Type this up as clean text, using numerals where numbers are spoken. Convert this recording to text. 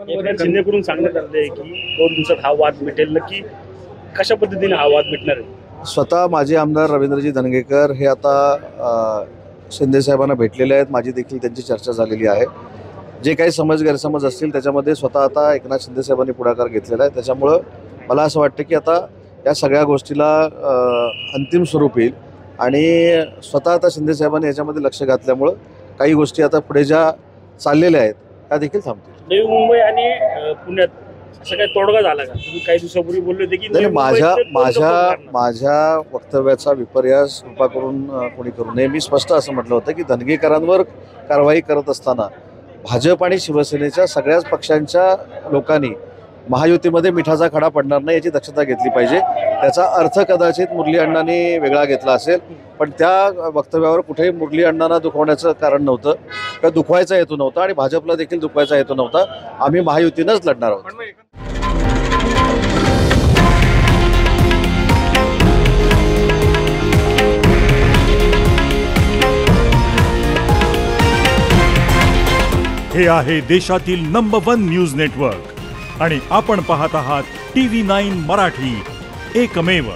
एकनाथ शिंदेकडून सांगण्यात आले की 2 दिवसात हा वाद मिटेल, नक्की कशा पद्धतीने हा वाद मिटणार आहे? स्वतः माजी आमदार रवींद्रजी धंगेकर हे आता शिंदे साहेबांना भेटलेले आहेत. माझी देखील त्यांची चर्चा झालेली आहे. जे काही गैरसमज असतील त्याच्यामध्ये स्वतः आता एकनाथ शिंदे साहेबांनी पुढाकार घेतलेला आहे. त्याच्यामुळं मला असं वाटतं की आता या सगळ्या गोष्टीला अंतिम स्वरूप येईल आणि स्वतः आता शिंदे साहेबांनी याच्यामध्ये लक्ष घातल्यामुळं काही गोष्टी आता पुढे ज्या चाललेल्या आहेत त्या देखील थांबतील. नवी मुंबई आणि पुण्यात असं काही तोडगा झाला का? तुम्ही काही दिवसापूर्वी बोलले होते की माझ्या वक्तव्याचा विपर्यास कृपा करून कोणी करू नये. मी स्पष्ट असं म्हटलं होतं की धनगेकरांवर कारवाई करत असताना भाजप आणि शिवसेनेच्या सगळ्याच पक्षांच्या लोकांनी महायुतीमध्ये मिठाचा खडा पडणार नाही याची दक्षता घेतली पाहिजे. त्याचा अर्थ कदाचित मुरली अण्णांनी वेगळा घेतला असेल, पण त्या वक्तव्यावर कुठेही मुरली अण्णांना दुखवण्याचं कारण नव्हतं किंवा दुखवायचा हेतू नव्हता आणि भाजपला देखील दुखवायचा हेतू नव्हता. आम्ही महायुतीनंच लढणार आहोत. हे आहे देशातील नंबर 1 न्यूज नेटवर्क आणि आपण पाहत आहात TV9 मराठी, एकमेव.